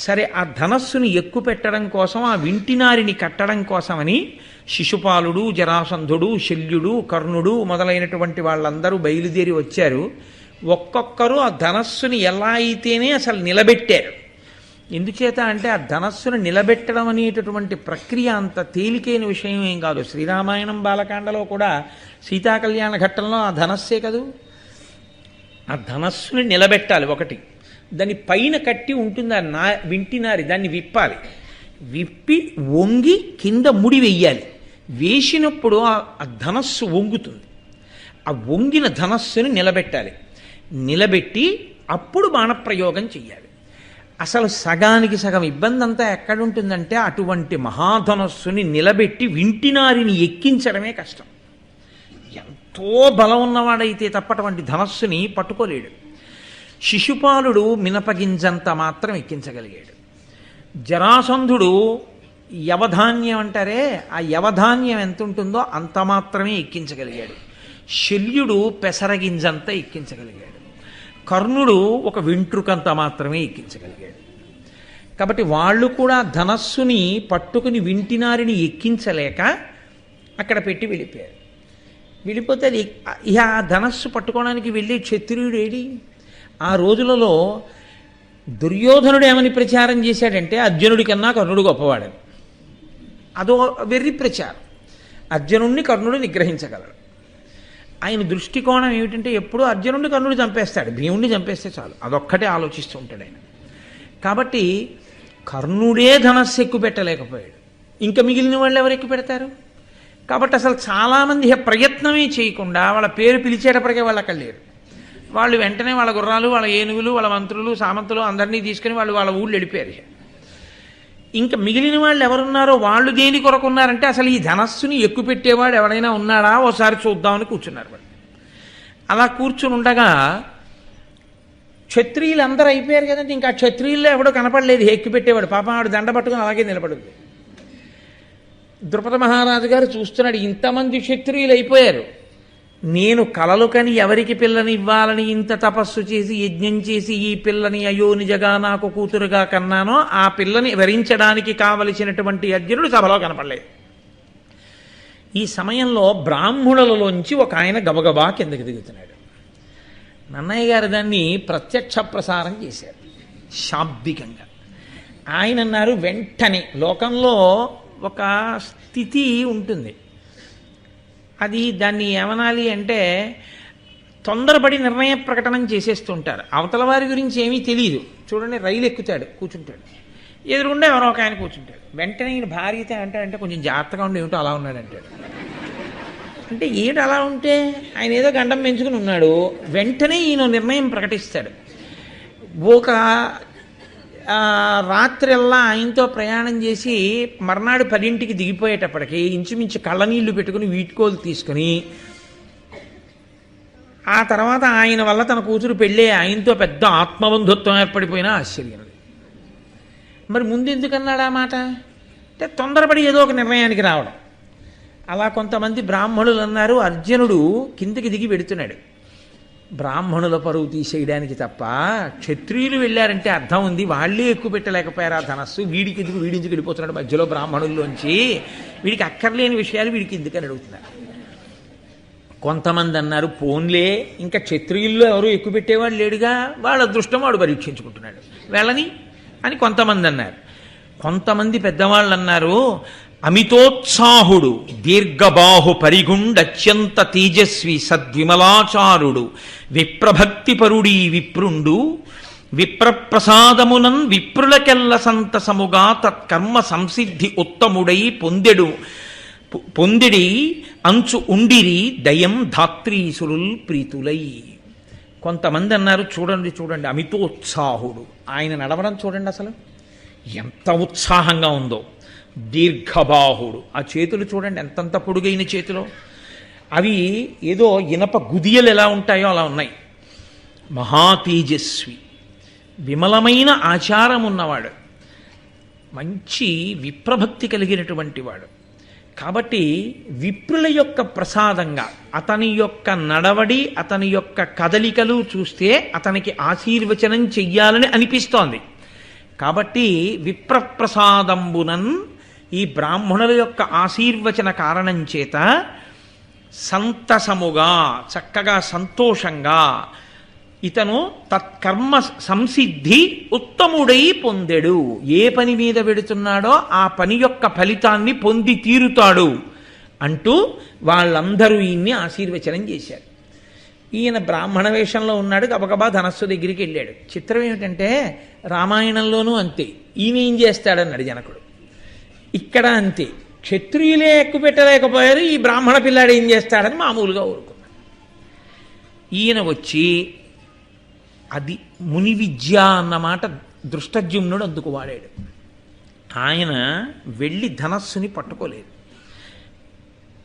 సరే ఆ ధనస్సుని ఎక్కుపెట్టడం కోసం, ఆ వింటినారిని కట్టడం కోసమని శిశుపాలుడు, జరాసంధుడు, శల్యుడు, కర్ణుడు మొదలైనటువంటి వాళ్ళందరూ బయలుదేరి వచ్చారు. ఒక్కొక్కరు ఆ ధనస్సుని ఎలా అయితేనే అసలు నిలబెట్టారు. ఎందుచేత అంటే ఆ ధనస్సును నిలబెట్టడం అనేటటువంటి ప్రక్రియ అంత తేలికైన విషయం ఏం కాదు. శ్రీరామాయణం బాలకాండలో కూడా సీతాకళ్యాణ ఘట్టంలో ఆ ధనస్సే కదూ. ఆ ధనస్సుని నిలబెట్టాలి ఒకటి, దాని పైన కట్టి ఉంటుంది ఆ వింటినారి, దాన్ని విప్పాలి. విప్పి వంగి కింద ముడి వెయ్యాలి. వేసినప్పుడు ఆ ధనస్సు వంగుతుంది. ఆ వంగిన ధనస్సుని నిలబెట్టాలి. నిలబెట్టి అప్పుడు బాణప్రయోగం చెయ్యాలి. అసలు సగానికి సగం ఇబ్బంది అంతా ఎక్కడుంటుందంటే అటువంటి మహాధనస్సుని నిలబెట్టి వింటినారిని ఎక్కించడమే కష్టం. ఎంతో బలం ఉన్నవాడైతే తప్ప అటువంటి ధనస్సుని పట్టుకోలేడు. శిశుపాలుడు మినపగింజంత మాత్రం ఎక్కించగలిగాడు. జరాసంధుడు యవధాన్యం అంటారే, ఆ యవధాన్యం ఎంత ఉంటుందో అంత మాత్రమే ఎక్కించగలిగాడు. శల్యుడు పెసరగింజంతా ఎక్కించగలిగాడు. కర్ణుడు ఒక వెంట్రుకంత మాత్రమే ఎక్కించగలిగాడు. కాబట్టి వాళ్ళు కూడా ధనస్సుని పట్టుకుని వింటినారిని ఎక్కించలేక అక్కడ పెట్టి వెళ్ళిపోయారు. వెళ్ళిపోతే అది ఇక ఆ ధనస్సు పట్టుకోవడానికి వెళ్ళి క్షత్రియుడు ఏడి. ఆ రోజులలో దుర్యోధనుడు ఏమని ప్రచారం చేశాడంటే అర్జునుడి కన్నా కర్ణుడు గొప్పవాడని. అదో వెర్రి ప్రచారం. అర్జునుడిని కర్ణుడు నిగ్రహించగలడు. ఆయన దృష్టికోణం ఏమిటంటే ఎప్పుడూ అర్జునుడిని కర్ణుడు చంపేస్తాడు, భీముడిని చంపేస్తే చాలు, అదొక్కటే ఆలోచిస్తూ ఉంటాడు ఆయన. కాబట్టి కర్ణుడే ధనస్సు ఎక్కువ పెట్టలేకపోయాడు, ఇంకా మిగిలిన వాళ్ళు ఎవరు ఎక్కువ పెడతారు? కాబట్టి అసలు చాలామంది ప్రయత్నమే చేయకుండా వాళ్ళ పేరు పిలిచేటప్పటికే వాళ్ళు అక్కడ లేరు. వాళ్ళు వెంటనే వాళ్ళ గుర్రాలు, వాళ్ళ ఏనుగులు, వాళ్ళ మంత్రులు, సామంతులు అందరినీ తీసుకుని వాళ్ళు వాళ్ళ ఊళ్ళు వెళ్ళిపోయారు. ఇంకా మిగిలిన వాళ్ళు ఎవరున్నారో వాళ్ళు దేని కొరకు ఉన్నారంటే అసలు ఈ ధనస్సుని ఎక్కువ పెట్టేవాడు ఎవడైనా ఉన్నాడా ఓసారి చూద్దామని కూర్చున్నారు వాళ్ళు. అలా కూర్చుని ఉండగా క్షత్రియులు అందరూ అయిపోయారు కదండి. ఇంకా క్షత్రియుల్లో ఎవడో కనపడలేదు ఎక్కువ పెట్టేవాడు. పాపం ఆవిడ దండ పట్టుకుని అలాగే నిలబడింది. ద్రుపద మహారాజు గారు చూస్తున్నాడు, ఇంతమంది క్షత్రియులు అయిపోయారు, నేను కలలు కని ఎవరికి పిల్లని ఇవ్వాలని ఇంత తపస్సు చేసి యజ్ఞం చేసి ఈ పిల్లని అయ్యో నిజగా నాకు కూతురుగా కన్నానో ఆ పిల్లని వరించడానికి కావలసినటువంటి అర్జునుడు సభలో కనపడలేదు. ఈ సమయంలో బ్రాహ్మణులలోంచి ఒక ఆయన గబగబా కిందకి దిగుతున్నాడు. నన్నయ్య గారు దాన్ని ప్రత్యక్ష ప్రసారం చేశారు శాబ్దికంగా. ఆయన అన్నారు, వెంటనే లోకంలో ఒక స్థితి ఉంటుంది, అది దాన్ని ఏమనాలి అంటే తొందరపడి నిర్ణయ ప్రకటన చేసేస్తుంటారు. అవతల వారి గురించి ఏమీ తెలియదు. చూడండి, రైలు ఎక్కుతాడు, కూర్చుంటాడు, ఎదురుగుండా ఎవరో ఒక ఆయన కూర్చుంటాడు. వెంటనే ఈయన భార్యతో అంటాడంటే కొంచెం జాగ్రత్తగా ఉండి ఏమిటో అలా ఉన్నాడు అంటాడు. అంటే ఏమిటి అలా ఉంటే ఆయన ఏదో గండం పెంచుకుని ఉన్నాడు. వెంటనే ఈయన నిర్ణయం ప్రకటిస్తాడు. ఒక రాత్రిల్లా ఆయనతో ప్రయాణం చేసి మర్నాడు 10ంటికి దిగిపోయేటప్పటికి ఇంచుమించు కళ్ళనీళ్లు పెట్టుకుని వీడ్కోలు తీసుకుని ఆ తర్వాత ఆయన వల్ల తన కూతురు పెళ్ళే ఆయనతో పెద్ద ఆత్మబంధుత్వం ఏర్పడిపోయినా ఆశ్చర్యం లేదు. మరి ముందు ఎందుకన్నాడు ఆ మాట అంటే తొందరపడి ఏదో ఒక నిర్ణయానికి రావడం. అలా కొంతమంది బ్రాహ్మణులు అన్నారు, అర్జునుడు కిందకి దిగి పెడుతున్నాడు బ్రాహ్మణుల పరువు తీసేయడానికి తప్ప. క్షత్రియులు వెళ్ళారంటే అర్థం ఉంది, వాళ్ళే ఎక్కువ పెట్టలేకపోయారు ఆ ధనస్సు, వీడికి ఎందుకు, వీడించుకు వెళ్ళిపోతున్నాడు మధ్యలో బ్రాహ్మణుల్లోంచి, వీడికి అక్కర్లేని విషయాలు వీడికి ఎందుకని అడుగుతున్నారు. కొంతమంది అన్నారు, పోన్లే ఇంకా క్షత్రియుల్లో ఎవరు ఎక్కువ పెట్టేవాడు లేడుగా, వాళ్ళ అదృష్టం వాడు పరీక్షించుకుంటున్నాడు వెళ్ళని అని కొంతమంది అన్నారు. కొంతమంది పెద్దవాళ్ళు అన్నారు, అమితోత్సాహుడు దీర్ఘబాహు పరిగుండత్యంత తేజస్వి సద్విమలాచారుడు విప్రభక్తిపరుడీ విప్రుండు విప్రప్రసాదమునన్ విప్రులకెల్ల సంతసముగా తత్కర్మ సంసిద్ధి ఉత్తముడై పొందిడి అంచు ఉండిరి దయం ధాత్రీసురుల్ ప్రీతులై. కొంతమంది అన్నారు, చూడండి చూడండి అమితోత్సాహుడు, ఆయన నడవడం చూడండి అసలు ఎంత ఉత్సాహంగా ఉందో. దీర్ఘబాహుడు, ఆ చేతులు చూడండి ఎంతంత పొడుగైన చేతులు, అవి ఏదో ఇనప గుదియలు ఎలా ఉంటాయో అలా ఉన్నాయి. మహాతేజస్వి, విమలమైన ఆచారం ఉన్నవాడు, మంచి విప్రభక్తి కలిగినటువంటి వాడు. కాబట్టి విప్రుల యొక్క ప్రసాదంగా అతని యొక్క నడవడి, అతని యొక్క కదలికలు చూస్తే అతనికి ఆశీర్వచనం చెయ్యాలని అనిపిస్తోంది. కాబట్టి విప్రప్రసాదంబునన్ ఈ బ్రాహ్మణుల యొక్క ఆశీర్వచన కారణం చేత సంతసముగా చక్కగా సంతోషంగా ఇతను తత్కర్మ సంసిద్ధి ఉత్తముడై పొందెడు. ఏ పని మీద వెడుతున్నాడో ఆ పని యొక్క ఫలితాన్ని పొంది తీరుతాడు అంటూ వాళ్ళందరూ ఈయన్ని ఆశీర్వచనం చేశారు. ఈయన బ్రాహ్మణ వేషంలో ఉన్నాడు, గబగబా ధనస్సు దగ్గరికి వెళ్ళాడు. చిత్రం ఏమిటంటే రామాయణంలోనూ అంతే, ఈయన ఏం చేస్తాడన్నాడు జనకుడు. ఇక్కడ అంతే, క్షత్రియులే ఎక్కువ పెట్టలేకపోయారు, ఈ బ్రాహ్మణ పిల్లాడు ఏం చేస్తాడని మామూలుగా ఊరుకున్నాడు. ఈయన వచ్చి అది ముని విద్య అన్నమాట దృష్టజ్యుమ్నుడు అందుకు వాడాడు. ఆయన వెళ్ళి ధనస్సుని పట్టుకోలేదు,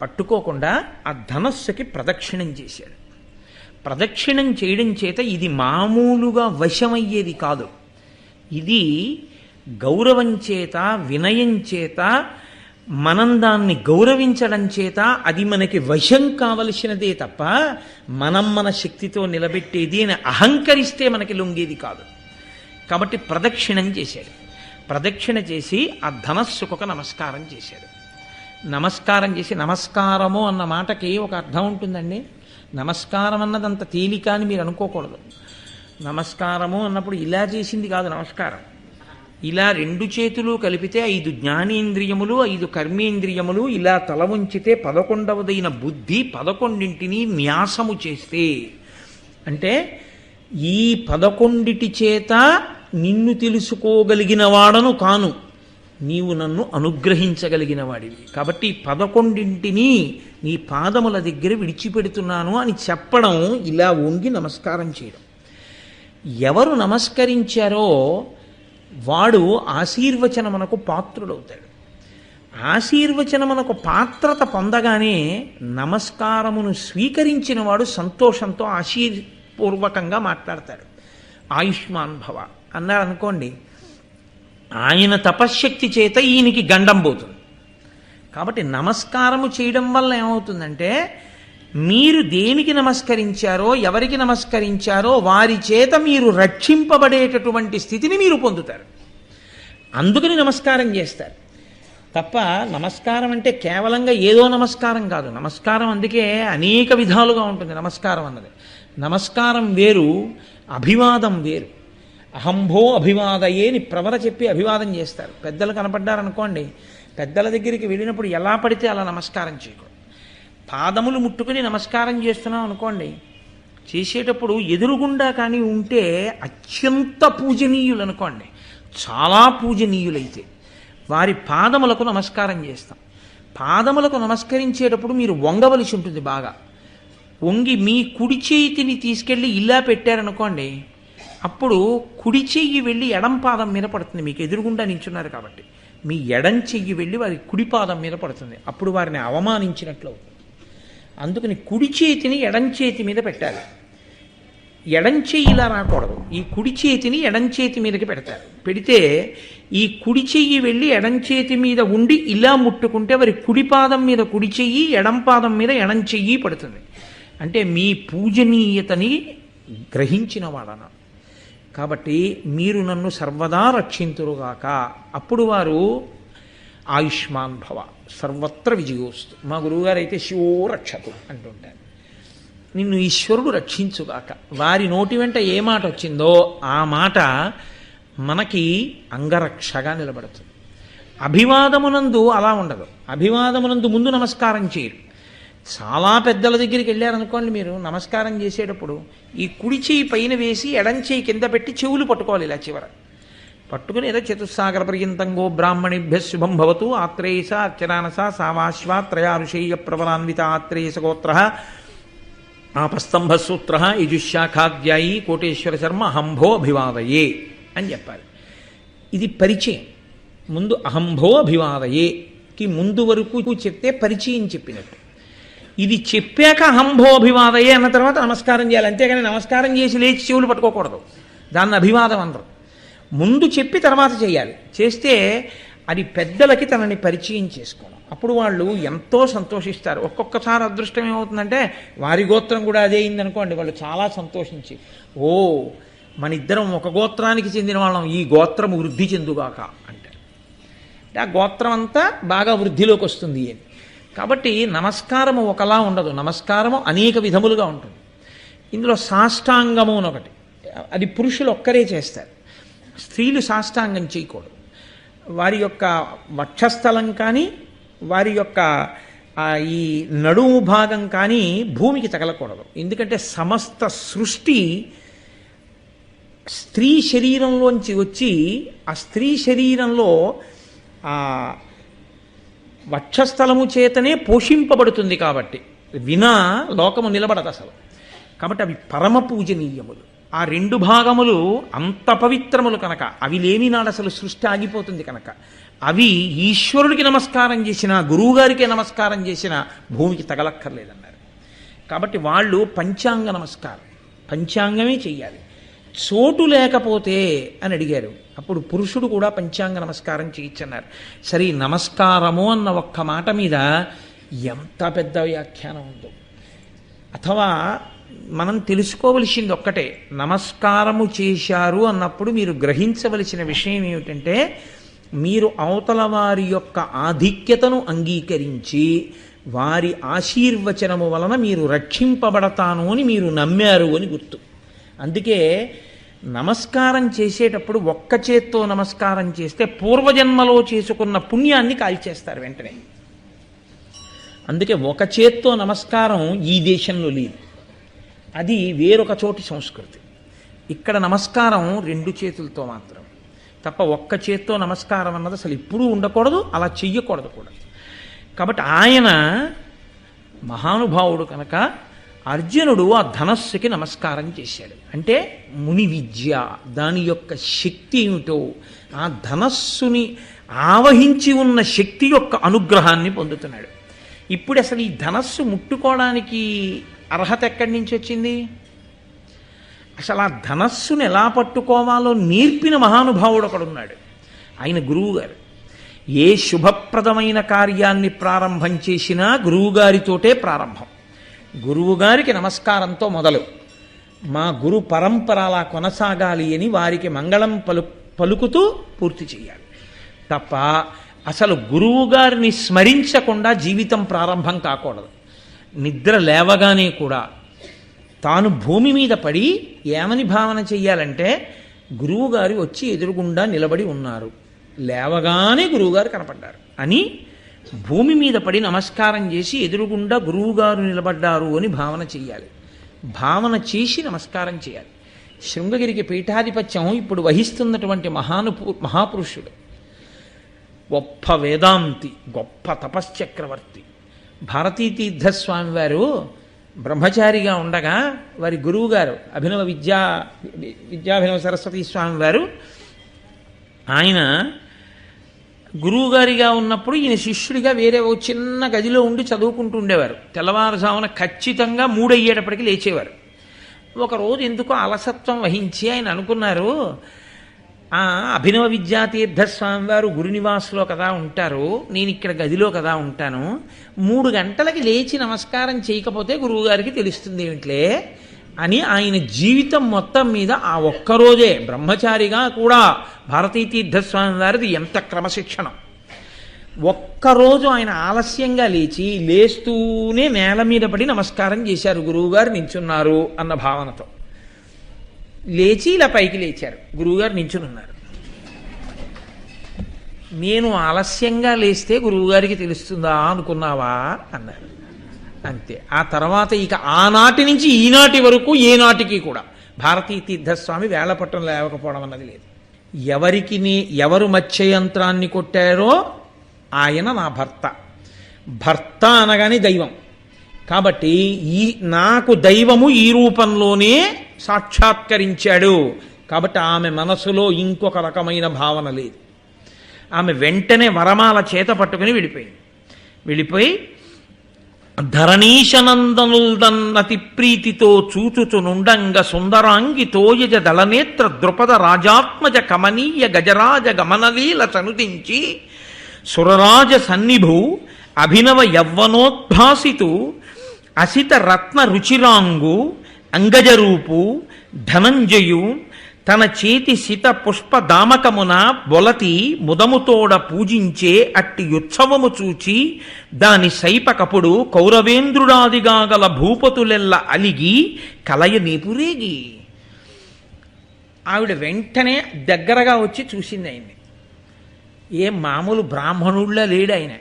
పట్టుకోకుండా ఆ ధనస్సుకి ప్రదక్షిణం చేశాడు. ప్రదక్షిణం చేయడం చేత ఇది మామూలుగా వశమయ్యేది కాదు, ఇది గౌరవం చేత వినయం చేత మనం దాన్ని గౌరవించడం చేత అది మనకి వశం కావలసినదే తప్ప మనం మన శక్తితో నిలబెట్టేది అని అహంకరిస్తే మనకి లొంగేది కాదు. కాబట్టి ప్రదక్షిణం చేశాడు. ప్రదక్షిణ చేసి ఆ ధనస్సుకు ఒక నమస్కారం చేశాడు. నమస్కారం చేసి, నమస్కారము అన్న మాటకి ఒక అర్థం ఉంటుందండి. నమస్కారం అన్నది అంత తేలిక అని మీరు అనుకోకూడదు. నమస్కారము అన్నప్పుడు ఇలా చేసింది కాదు నమస్కారం, ఇలా 2 చేతులు కలిపితే 5 జ్ఞానేంద్రియములు 5 కర్మేంద్రియములు ఇలా తల ఉంచితే 11వదైన బుద్ధి 11ంటిని న్యాసము చేస్తే, అంటే ఈ 11 చేత నిన్ను తెలుసుకోగలిగిన వాడను కాను, నీవు నన్ను అనుగ్రహించగలిగిన వాడివి. కాబట్టి 11ంటిని నీ పాదముల దగ్గర విడిచిపెడుతున్నాను అని చెప్పడం, ఇలా వంగి నమస్కారం చేయడం. ఎవరు నమస్కరించారో వాడు ఆశీర్వచనమునకు పాత్రుడవుతాడు. ఆశీర్వచనమునకు పాత్రత పొందగానే నమస్కారమును స్వీకరించిన వాడు సంతోషంతో ఆశీర్పూర్వకంగా మాట్లాడతాడు. ఆయుష్మాన్ భవ అన్నారు అనుకోండి, ఆయన తపశ్శక్తి చేత ఈయనకి గండం పోతుంది. కాబట్టి నమస్కారము చేయడం వల్ల ఏమవుతుందంటే, మీరు దేనికి నమస్కరించారో ఎవరికి నమస్కరించారో వారి చేత మీరు రక్షింపబడేటటువంటి స్థితిని మీరు పొందుతారు. అందుకని నమస్కారం చేస్తారు తప్ప నమస్కారం అంటే కేవలంగా ఏదో నమస్కారం కాదు. నమస్కారం అందుకే అనేక విధాలుగా ఉంటుంది. నమస్కారం అన్నది, నమస్కారం వేరు, అభివాదం వేరు. అహంభో అభివాదయే అని ప్రవర చెప్పి అభివాదం చేస్తారు. పెద్దలు కనపడ్డారనుకోండి, పెద్దల దగ్గరికి వెళ్ళినప్పుడు ఎలా పడితే అలా నమస్కారం చేయకూడదు. పాదములు ముట్టుకుని నమస్కారం చేస్తున్నాం అనుకోండి, చేసేటప్పుడు ఎదురుగుండా కానీ ఉంటే అత్యంత పూజనీయులు అనుకోండి, చాలా పూజనీయులైతే వారి పాదములకు నమస్కారం చేస్తాం. పాదములకు నమస్కరించేటప్పుడు మీరు వంగవలసి ఉంటుంది. బాగా వంగి మీ కుడి చేతిని తీసుకెళ్ళి ఇలా పెట్టారనుకోండి, అప్పుడు కుడి చెయ్యి వెళ్ళి ఎడం పాదం మీద పడుతుంది. మీకు ఎదురుగుండా నించున్నారు కాబట్టి మీ ఎడం చెయ్యి వెళ్ళి వారి కుడి పాదం మీద పడుతుంది. అప్పుడు వారిని అవమానించినట్లు అవుతుంది. అందుకని కుడి చేతిని ఎడం చేతి మీద పెట్టాలి. ఎడం చెయ్యి ఇలా రాకూడదు, ఈ కుడి చేతిని ఎడం చేతి మీదకి పెడతారు. పెడితే ఈ కుడి చెయ్యి వెళ్ళి ఎడం చేతి మీద ఉండి ఇలా ముట్టుకుంటే వారి కుడి పాదం మీద కుడి చెయ్యి, ఎడం పాదం మీద ఎడం చెయ్యి పడుతుంది. అంటే మీ పూజనీయతని గ్రహించిన వాడన. కాబట్టి మీరు నన్ను సర్వదా రక్షింతురుగాక. అప్పుడు వారు ఆయుష్మాన్ భవ, సర్వత్ర విజయోస్తు. మా గురువుగారు అయితే శివో రక్షతు అంటుంటారు. నిన్ను ఈశ్వరుడు రక్షించుగాక. వారి నోటి వెంట ఏ మాట వచ్చిందో ఆ మాట మనకి అంగరక్షగా నిలబడుతుంది. అభివాదమునందు అలా ఉండదు. అభివాదమునందు ముందు నమస్కారం చేయరు. చాలా పెద్దల దగ్గరికి వెళ్ళారనుకోండి, మీరు నమస్కారం చేసేటప్పుడు ఈ కుడి చేయి పైన వేసి ఎడం చేయి కింద పెట్టి చెవులు పట్టుకోవాలి. ఇలా చివర పట్టుకుని ఏదో చతుస్సాగర పర్యంతంగో బ్రాహ్మణిభ్య శుభం భవతు ఆత్రేయస అర్చనానస సావాశ్వ త్రయారుషేయ ప్రబలాన్విత ఆత్రేయస గోత్ర ఆపస్తంభ సూత్ర యజుశాఖాధ్యాయీ కోటేశ్వర శర్మ అహంభో అభివాదయే అని చెప్పాలి. ఇది పరిచయం. ముందు అహంభో అభివాదయేకి ముందు వరకు చెప్తే పరిచయం చెప్పినట్టు. ఇది చెప్పాక అహంభో అభివాదయే అన్న తర్వాత నమస్కారం చేయాలి. అంతేగాని నమస్కారం చేసి లేచి చెవులు పట్టుకోకూడదు. దాన్ని అభివాదం అనరు. ముందు చెప్పి తర్వాత చేయాలి. చేస్తే అది పెద్దలకి తనని పరిచయం చేసుకోవడం. అప్పుడు వాళ్ళు ఎంతో సంతోషిస్తారు. ఒక్కొక్కసారి అదృష్టం ఏమవుతుందంటే వారి గోత్రం కూడా అదే అయిందనుకోండి, వాళ్ళు చాలా సంతోషించి, ఓ మన ఇద్దరం ఒక గోత్రానికి చెందిన వాళ్ళం, ఈ గోత్రము వృద్ధి చెందుగాక అంటారు. అంటే ఆ గోత్రం అంతా బాగా వృద్ధిలోకి వస్తుంది అని. కాబట్టి నమస్కారము ఒకలా ఉండదు, నమస్కారము అనేక విధములుగా ఉంటుంది. ఇందులో సాష్టాంగము అని ఒకటి, అది పురుషులు ఒక్కరే చేస్తారు, స్త్రీలు సాష్టాంగం చేయకూడదు. వారి యొక్క వక్షస్థలం కానీ వారి యొక్క ఈ నడుము భాగం కానీ భూమికి తగలకూడదు. ఎందుకంటే సమస్త సృష్టి స్త్రీ శరీరంలోంచి వచ్చి ఆ స్త్రీ శరీరంలో ఆ వక్షస్థలము చేతనే పోషింపబడుతుంది. కాబట్టి వినా లోకము నిలబడదు అసలు. కాబట్టి అవి పరమ పూజనీయములు. ఆ రెండు భాగములు అంత పవిత్రములు కనుక, అవి లేని నాడు అసలు సృష్టి ఆగిపోతుంది కనుక, అవి ఈశ్వరుడికి నమస్కారం చేసినా గురువుగారికే నమస్కారం చేసినా భూమికి తగలక్కర్లేదన్నారు. కాబట్టి వాళ్ళు పంచాంగ నమస్కారం, పంచాంగమే చెయ్యాలి. చోటు లేకపోతే అని అడిగారు. అప్పుడు పురుషుడు కూడా పంచాంగ నమస్కారం చేయొచ్చన్నారు. సరే, నమస్కారము అన్న ఒక్క మాట మీద ఎంత పెద్ద వ్యాఖ్యానం ఉందో. అథవా మనం తెలుసుకోవలసింది ఒక్కటే, నమస్కారము చేశారు అన్నప్పుడు మీరు గ్రహించవలసిన విషయం ఏమిటంటే, మీరు అవతల వారి యొక్క ఆధిక్యతను అంగీకరించి వారి ఆశీర్వచనము వలన మీరు రక్షింపబడతాను అని మీరు నమ్మారు అని గుర్తు. అందుకే నమస్కారం చేసేటప్పుడు ఒక్క చేత్తో నమస్కారం చేస్తే పూర్వజన్మలో చేసుకున్న పుణ్యాన్ని కాల్చేస్తారు వెంటనే. అందుకే ఒక చేత్తో నమస్కారం ఈ దేశంలో లేదు, అది వేరొక చోటి సంస్కృతి. ఇక్కడ నమస్కారం రెండు చేతులతో మాత్రం తప్ప ఒక్క చేత్తో నమస్కారం అన్నది అసలు ఎప్పుడూ ఉండకూడదు, అలా చెయ్యకూడదు కూడా. కాబట్టి ఆయన మహానుభావుడు కనుక అర్జునుడు ఆ ధనస్సుకి నమస్కారం చేశాడు. అంటే ముని విద్య, దాని యొక్క శక్తి ఏమిటో, ఆ ధనస్సుని ఆవహించి ఉన్న శక్తి యొక్క అనుగ్రహాన్ని పొందుతున్నాడు. ఇప్పుడు అసలు ఈ ధనస్సు ముట్టుకోవడానికి అర్హత ఎక్కడి నుంచి వచ్చింది? అసలు ఆ ధనస్సును ఎలా పట్టుకోవాలో నేర్పిన మహానుభావుడు ఒకడున్నాడు, ఆయన గురువుగారు. ఏ శుభప్రదమైన కార్యాన్ని ప్రారంభం చేసినా గురువుగారితోటే ప్రారంభం. గురువుగారికి నమస్కారంతో మొదలు, మా గురు పరంపర అలా కొనసాగాలి అని వారికి మంగళం పలుకుతూ పూర్తి చేయాలి తప్ప అసలు గురువుగారిని స్మరించకుండా జీవితం ప్రారంభం కాకూడదు. నిద్ర లేవగానే కూడా తాను భూమి మీద పడి ఏమని భావన చెయ్యాలంటే, గురువుగారు వచ్చి ఎదురుగుండా నిలబడి ఉన్నారు, లేవగానే గురువుగారు కనపడ్డారు అని భూమి మీద పడి నమస్కారం చేసి ఎదురుగుండా గురువుగారు నిలబడ్డారు అని భావన చెయ్యాలి. భావన చేసి నమస్కారం చేయాలి. శృంగగిరికి పీఠాధిపత్యం ఇప్పుడు వహిస్తున్నటువంటి మహాపురుషుడు, గొప్ప వేదాంతి, గొప్ప తపశ్చక్రవర్తి భారతీతీర్థస్వామి వారు బ్రహ్మచారిగా ఉండగా వారి గురువుగారు విద్యాభినవ సరస్వతీ స్వామి వారు, ఆయన గురువుగారిగా ఉన్నప్పుడు ఈయన శిష్యుడిగా వేరే ఓ చిన్న గదిలో ఉండి చదువుకుంటూ ఉండేవారు. తెల్లవారుజామున ఖచ్చితంగా 3 అయ్యేటప్పటికి లేచేవారు. ఒకరోజు ఎందుకో అలసత్వం వహించి ఆయన అనుకున్నారు, అభినవ విద్యాతీర్థస్వామి వారు గురునివాసులో కదా ఉంటారు, నేను ఇక్కడ గదిలో కదా ఉంటాను, 3 గంటలకి లేచి నమస్కారం చేయకపోతే గురువుగారికి తెలుస్తుంది ఏమిట్లే అని ఆయన జీవితం మొత్తం మీద ఆ ఒక్కరోజే బ్రహ్మచారిగా కూడా భారతీతీర్థస్వామి వారిది ఎంత క్రమశిక్షణం. ఒక్కరోజు ఆయన ఆలస్యంగా లేస్తూనే నేల మీద పడి నమస్కారం చేశారు, గురువుగారు నించున్నారు అన్న భావనతో. లేచి ఇలా పైకి లేచారు, గురువుగారు నించునున్నారు. నేను ఆలస్యంగా లేస్తే గురువుగారికి తెలుస్తుందా అనుకున్నావా అన్నారు. అంతే. ఆ తర్వాత ఇక ఆనాటి నుంచి ఈనాటి వరకు ఏ నాటికి కూడా భారతీతీర్థస్వామి వేళపట్టం లేవకపోవడం అన్నది లేదు. ఎవరు మత్స్యయంత్రాన్ని కొట్టారో ఆయన నా భర్త. భర్త అనగానే దైవం. కాబట్టి నాకు దైవము ఈ రూపంలోనే సాక్షాత్కరించాడు. కాబట్టి ఆమె మనసులో ఇంకొక రకమైన భావన లేదు. ఆమె వెంటనే వరమాల చేత పట్టుకుని వెళ్ళిపోయి ధరణీశనందనుల్దన్నతి ప్రీతితో చూచుచునుండంగ సుందరాంగి తోయజ దళనేత్ర ద్రుపద రాజాత్మజ కమనీయ గజరాజ గమనలీల చనుదించి సురరాజ సన్నిభు అభినవ యవ్వనోద్భాసితు అసిత రత్న రుచిరాంగు అంగజరూపు ధనంజయు తన చేతి సిత పుష్ప దామకమున బొలతి ముదముతోడ పూజించే అట్టి ఉత్సవము చూచి దాని సైపకపుడు కౌరవేంద్రుడాదిగా గల భూపతులెల్ల అలిగి కలయ నీపురేగి. ఆవిడ వెంటనే దగ్గరగా వచ్చి చూసింది ఆయన్ని. ఏం మామూలు బ్రాహ్మణుళ్ళ లేడు ఆయన,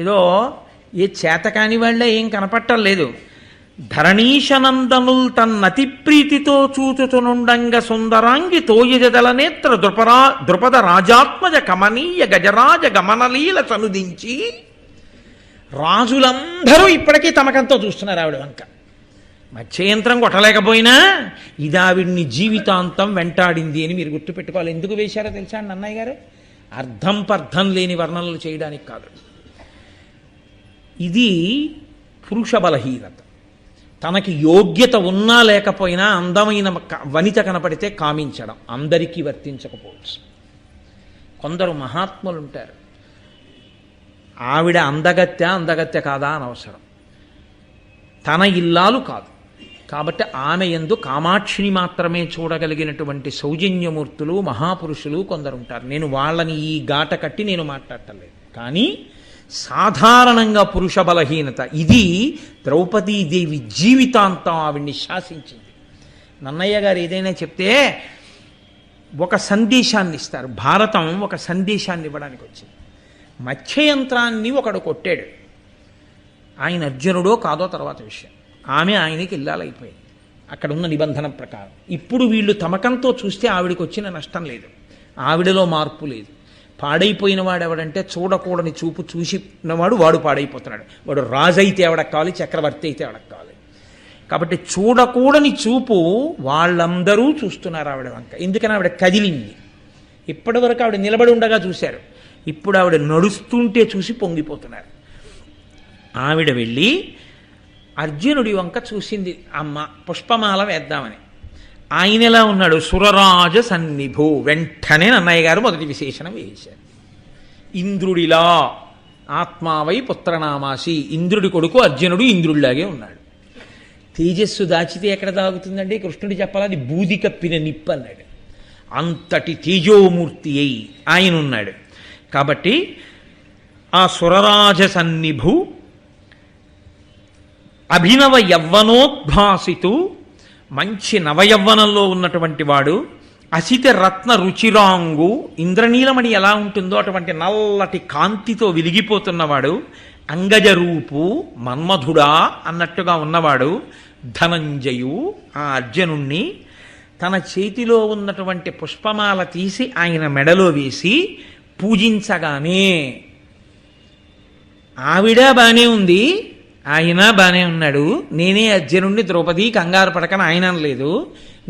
ఏదో ఏ చేతకాని వాళ్ళ ఏం కనపట్టం లేదు. ధరణీశనందనుల్ తన్నతి ప్రీతితో చూచుచునుండంగ సుందరాంగి తోయజదల నేత్ర ద్రుపద రాజాత్మజ కమనీయ గజరాజ గమనలీల చనుదించి. రాజులందరూ ఇప్పటికీ తమకంతో చూస్తున్నారు ఆవిడ వంక. మత్స్యయంత్రం కొట్టలేకపోయినా ఇది ఆవిడ్ని జీవితాంతం వెంటాడింది అని మీరు గుర్తుపెట్టుకోవాలి. ఎందుకు వేశారో తెలుసా అండి అన్నయ్య గారు? అర్థం పర్థం లేని వర్ణనలు చేయడానికి కాదు. ఇది పురుష బలహీనత. తనకి యోగ్యత ఉన్నా లేకపోయినా అందమైన వనిత కనపడితే కామించడం అందరికీ వర్తించకపోవచ్చు. కొందరు మహాత్ములు ఉంటారు, ఆవిడ అందగత్య కాదా అనవసరం, తన ఇల్లాలు కాదు కాబట్టి ఆమె యందు కామాక్షిని మాత్రమే చూడగలిగినటువంటి సౌజన్యమూర్తులు మహాపురుషులు కొందరు ఉంటారు. నేను వాళ్ళని ఈ గాట కట్టి నేను మాట్లాడటలేదు, కానీ సాధారణంగా పురుష బలహీనత ఇది ద్రౌపదీదేవి జీవితాంతం ఆవిడ్ని శాసించింది. నన్నయ్య గారు ఏదైనా చెప్తే ఒక సందేశాన్ని ఇస్తారు. భారతం ఒక సందేశాన్ని ఇవ్వడానికి వచ్చింది. మత్స్యయంత్రాన్ని ఒకడు కొట్టాడు, ఆయన అర్జునుడో కాదో తర్వాత విషయం. ఆమె ఆయనకి ఇల్లాలైపోయింది అక్కడ ఉన్న నిబంధన ప్రకారం. ఇప్పుడు వీళ్ళు తమకంతో చూస్తే ఆవిడికి వచ్చిన నష్టం లేదు, ఆవిడలో మార్పు లేదు. పాడైపోయిన వాడు ఎవడంటే చూడకూడని చూపు చూసినవాడు వాడు పాడైపోతున్నాడు. వాడు రాజు అయితే ఎవడకు కావాలి, చక్రవర్తి అయితే ఎవడకు కావాలి. కాబట్టి చూడకూడని చూపు వాళ్ళందరూ చూస్తున్నారు ఆవిడ వంక. ఎందుకని ఆవిడ కదిలింది. ఇప్పటి వరకు ఆవిడ నిలబడి ఉండగా చూశారు, ఇప్పుడు ఆవిడ నడుస్తుంటే చూసి పొంగిపోతున్నారు. ఆవిడ వెళ్ళి అర్జునుడి వంక చూసింది, అమ్మ పుష్పమాల వేద్దామని. ఆయన ఎలా ఉన్నాడు? సురరాజ సన్నిభో. వెంటనే నన్నయ్య గారు మొదటి విశేషణం వేశారు. ఇంద్రుడిలా ఆత్మావై పుత్రనామాసి. ఇంద్రుడి కొడుకు అర్జునుడు ఇంద్రుడిలాగే ఉన్నాడు. తేజస్సు దాచితే ఎక్కడ దాగుతుందండి? కృష్ణుడు చెప్పాలి, అది బూది కప్పిన నిప్పు అన్నాడు. అంతటి తేజోమూర్తి అయి ఆయన ఉన్నాడు. కాబట్టి ఆ సురరాజ సన్నిభు అభినవ యవ్వనోద్భాసితు, మంచి నవయవ్వనంలో ఉన్నటువంటి వాడు. అసిత రత్న రుచిరాంగు, ఇంద్రనీలమణి ఎలా ఉంటుందో అటువంటి నల్లటి కాంతితో వెలిగిపోతున్నవాడు. అంగజరూపు మన్మధుడా అన్నట్టుగా ఉన్నవాడు. ధనంజయు ఆ అర్జునుణ్ణి తన చేతిలో ఉన్నటువంటి పుష్పమాల తీసి ఆయన మెడలో వేసి పూజించగానే ఆవిడ బానే ఉంది, ఆయన బానే ఉన్నాడు. నేనే అర్జునుడిని ద్రౌపది కంగారు పడకని ఆయన అనలేదు,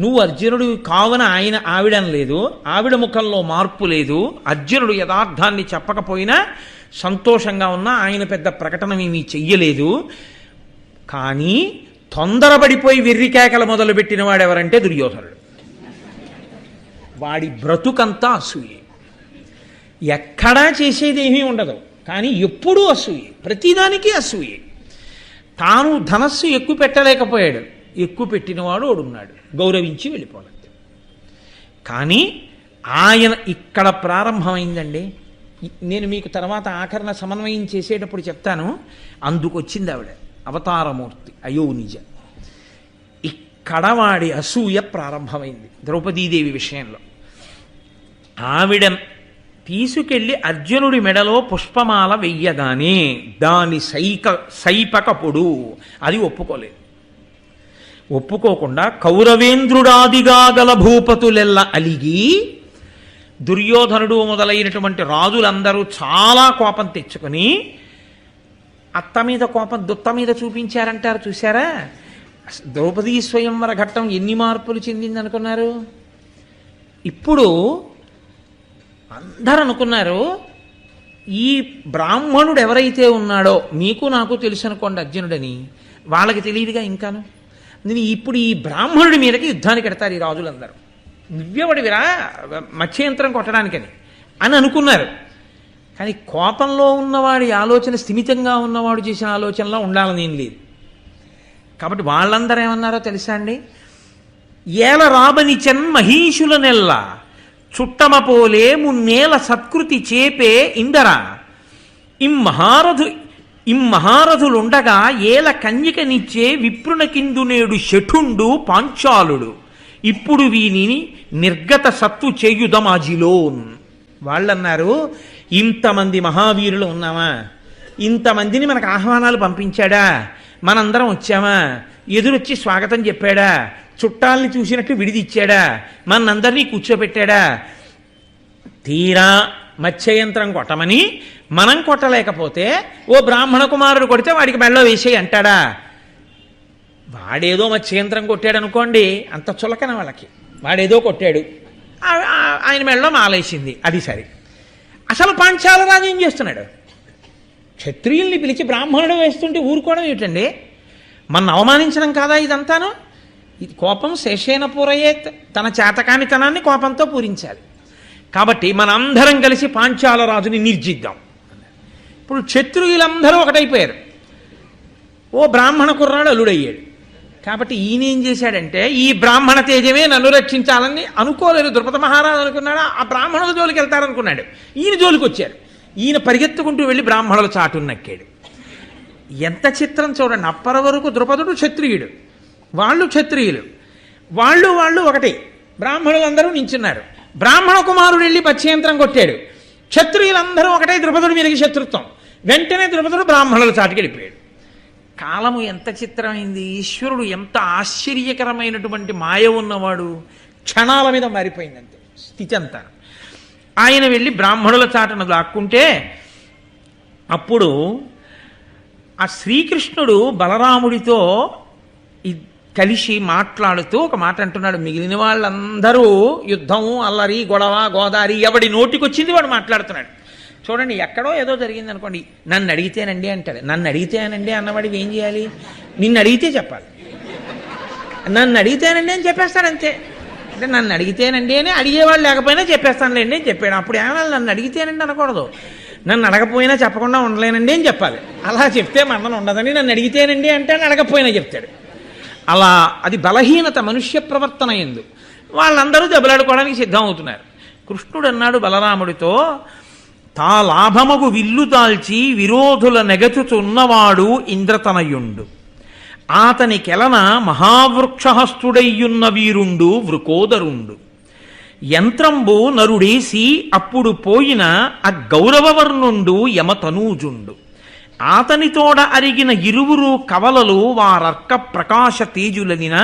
నువ్వు అర్జునుడు కావున ఆయన ఆవిడనలేదు. ఆవిడ ముఖంలో మార్పు లేదు. అర్జునుడు యథార్థాన్ని చెప్పకపోయినా సంతోషంగా ఉన్నా ఆయన పెద్ద ప్రకటన ఏమీ చెయ్యలేదు. కానీ తొందరపడిపోయి వెర్రికేకలు మొదలుపెట్టిన వాడు ఎవరంటే దుర్యోధనుడు. వాడి బ్రతుకంతా అసూయే, ఎక్కడా చేసేది ఏమీ ఉండదు, కానీ ఎప్పుడూ అసూయే, ప్రతిదానికి అసూయే. తాను ధనస్సు ఎక్కువ పెట్టలేకపోయాడు, ఎక్కువ పెట్టినవాడు ఓడున్నాడు, గౌరవించి వెళ్ళిపోలేదు. కానీ ఆయన ఇక్కడ ప్రారంభమైందండి. నేను మీకు తర్వాత ఆఖరణ సమన్వయం చేసేటప్పుడు చెప్తాను. అందుకొచ్చింది ఆవిడ అవతారమూర్తి అయోనిజ. ఇక్కడ వాడి అసూయ ప్రారంభమైంది ద్రౌపదీదేవి విషయంలో. ఆవిడ తీసుకెళ్ళి అర్జునుడి మెడలో పుష్పమాల వెయ్యగానే దాని సైపకపుడు అది ఒప్పుకోలేదు. ఒప్పుకోకుండా కౌరవేంద్రుడాదిగా గల భూపతులెల్ల అలిగి, దుర్యోధనుడు మొదలైనటువంటి రాజులందరూ చాలా కోపం తెచ్చుకొని అత్త మీద కోపం దుత్త మీద చూపించారంటారు చూసారా? ద్రౌపదీ స్వయంవర ఘట్టం ఎన్ని మార్పులు చెందిందనుకున్నారు? ఇప్పుడు అందరూ అనుకున్నారు ఈ బ్రాహ్మణుడు ఎవరైతే ఉన్నాడో, మీకు నాకు తెలుసు అనుకోండి అర్జునుడని, వాళ్ళకి తెలియదుగా ఇంకాను. ఇప్పుడు ఈ బ్రాహ్మణుడి మీదకి యుద్ధానికి ఎడతారు ఈ రాజులందరూ. నువ్వెవడివిరా మత్స్యయంత్రం కొట్టడానికని అని అనుకున్నారు. కానీ కోపంలో ఉన్నవాడి ఆలోచన స్థిమితంగా ఉన్నవాడు చేసిన ఆలోచనలో ఉండాలని ఏం లేదు. కాబట్టి వాళ్ళందరూ ఏమన్నారో తెలుసా అండి? ఏల రాబనిచన్ మహీషుల నెల్ల చుట్టమ పోలే మున్నేల సత్కృతి చేపే ఇందర ఇమ్మహారథులుండగా ఏల కన్యకనిచ్చే విప్రునకిందు నేడు శఠుండు పాంచాలుడు ఇప్పుడు వీనిని నిర్గత సత్తు చేయుదమాజిలోన్. వాళ్ళన్నారు, ఇంతమంది మహావీరులు ఉన్నామా, ఇంతమందిని మనకు ఆహ్వానాలు పంపించాడా, మనందరం వచ్చామా, ఎదురొచ్చి స్వాగతం చెప్పాడా, చుట్టాలని చూసినట్టు విడిదిచ్చాడా, మనందరినీ కూర్చోబెట్టాడా, తీరా మత్స్యయంత్రం కొట్టమని మనం కొట్టలేకపోతే ఓ బ్రాహ్మణ కుమారుడు కొడితే వాడికి మెళ్ళో వేసేయి అంటాడా? వాడేదో మత్స్యయంత్రం కొట్టాడు అనుకోండి, అంత చులకన వాళ్ళకి, వాడేదో కొట్టాడు, ఆయన మెళ్ళో మాలేసింది, అది సరే. అసలు పాంచాల రాజు ఏం చేస్తున్నాడు? క్షత్రియుల్ని పిలిచి బ్రాహ్మణుడు వేస్తుంటే ఊరుకోవడం ఏమిటండి? మన అవమానించడం కాదా ఇదంతాను? ఇది కోపం శేషేన పూరయేత్, తన చేతకానితనాన్ని కోపంతో పూరించాలి. కాబట్టి మనందరం కలిసి పాంచాల రాజుని నిర్జిద్దాం. ఇప్పుడు క్షత్రియులందరూ ఒకటైపోయారు, ఓ బ్రాహ్మణ కుర్రాడు అల్లుడయ్యాడు. కాబట్టి ఈయన ఏం చేశాడంటే, ఈ బ్రాహ్మణ తేజమే నన్ను రక్షించాలని అనుకోలేదు ద్రుపద మహారాజు. అనుకున్నాడు ఆ బ్రాహ్మణుల జోలికి వెళ్తారనుకున్నాడు, ఈయన జోలికి వచ్చారు. ఈయన పరిగెత్తుకుంటూ వెళ్ళి బ్రాహ్మణుల చాటున్నక్కాడు. ఎంత చిత్రం చూడండి. అప్పటి వరకు ద్రుపదుడు క్షత్రియుడు, వాళ్ళు క్షత్రియులు, వాళ్ళు ఒకటి, బ్రాహ్మణులందరూ నించున్నారు. బ్రాహ్మణ కుమారుడు వెళ్ళి పశ్చయంత్రం కొట్టాడు, క్షత్రియులందరూ ఒకటే, ద్రుపదుడి మీదకి శత్రుత్వం. వెంటనే ద్రుపదుడు బ్రాహ్మణుల చాటుకి వెళ్ళిపోయాడు. కాలము ఎంత చిత్రమైంది! ఈశ్వరుడు ఎంత ఆశ్చర్యకరమైనటువంటి మాయ ఉన్నవాడు! క్షణాల మీద మారిపోయిందంతే స్థితి అంతా. ఆయన వెళ్ళి బ్రాహ్మణుల చాటును దాక్కుంటే అప్పుడు ఆ శ్రీకృష్ణుడు బలరాముడితో కలిసి మాట్లాడుతూ ఒక మాట అంటున్నాడు. మిగిలిన వాళ్ళందరూ యుద్ధము, అల్లరి, గొడవ, గోదారి, ఎవడి నోటికొచ్చింది వాడు మాట్లాడుతున్నాడు. చూడండి, ఎక్కడో ఏదో జరిగింది అనుకోండి, నన్ను అడిగితేనండి అంటాడు. నన్ను అడిగితేనండి అన్నవాడికి ఏం చేయాలి? నిన్ను అడిగితే చెప్పాలి. నన్ను అడిగితేనండి అని చెప్పేస్తాడు అంతే. అంటే నన్ను అడిగితేనండి అని అడిగేవాళ్ళు లేకపోయినా చెప్పేస్తానులేండి అని చెప్పాడు. అప్పుడు ఏమన్నా నన్ను అడిగితేనండి అనకూడదు, నన్ను అడగపోయినా చెప్పకుండా ఉండలేనండి అని చెప్పాలి. అలా చెప్తే మరణం ఉండదని నన్ను అడిగితేనండి అంటే అడగపోయినా చెప్తాడు. అలా అది బలహీనత మనుష్య ప్రవర్తన ఎందు. వాళ్ళందరూ దెబ్బలాడుకోవడానికి సిద్ధం అవుతున్నారు. కృష్ణుడు అన్నాడు బలరాముడితో, తా లాభమగు విల్లు దాల్చి విరోధుల నెగచుచున్నవాడు ఇంద్రతనయుండు, ఆతనికెలన మహావృక్షహస్తుడయ్యున్న వీరుండు వృకోదరుండు, యంత్రంబు నరుడేసి అప్పుడు పోయిన అగౌరవవర్ణుండు యమతనూజుండు, ఆతనితోడ అరిగిన ఇరువురు కవలలు వారర్క ప్రకాశ తేజులనిన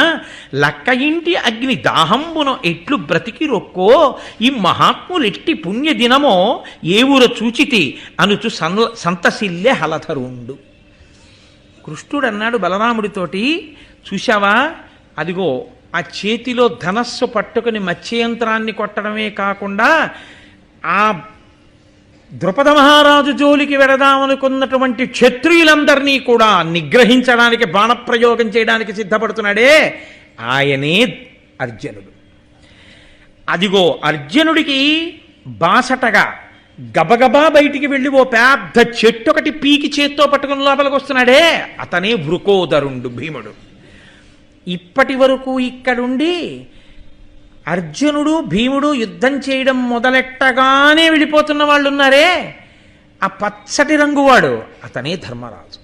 లక్క ఇంటి అగ్ని దాహంబున ఎట్లు బ్రతికి రొక్కో ఈ మహాత్ములెట్టి పుణ్య దినమో ఏవుర చూచితి అనుచు సంతసిల్లె హలధరుండు. కృష్ణుడు అన్నాడు బలరాముడితోటి, చూశావా, అదిగో ఆ చేతిలో ధనస్సు పట్టుకుని మత్స్యయంత్రాన్ని కొట్టడమే కాకుండా ఆ ద్రుపద మహారాజు జోలికి వెడదామనుకున్నటువంటి క్షత్రియులందరినీ కూడా నిగ్రహించడానికి, బాణప్రయోగం చేయడానికి సిద్ధపడుతున్నాడే, ఆయనే అర్జునుడు. అదిగో అర్జునుడికి బాసటగా గబగబా బయటికి వెళ్ళి ఓ పెద్ద చెట్టు ఒకటి పీకి చేత్తో పట్టుకుని లోపలికి వస్తున్నాడే, అతనే వృకోదరుండు భీముడు. ఇప్పటి వరకు ఇక్కడుండి అర్జునుడు భీముడు యుద్ధం చేయడం మొదలెట్టగానే వెళ్ళిపోతున్న వాళ్ళు ఉన్నారే, ఆ పచ్చటి రంగువాడు అతనే ధర్మరాజు.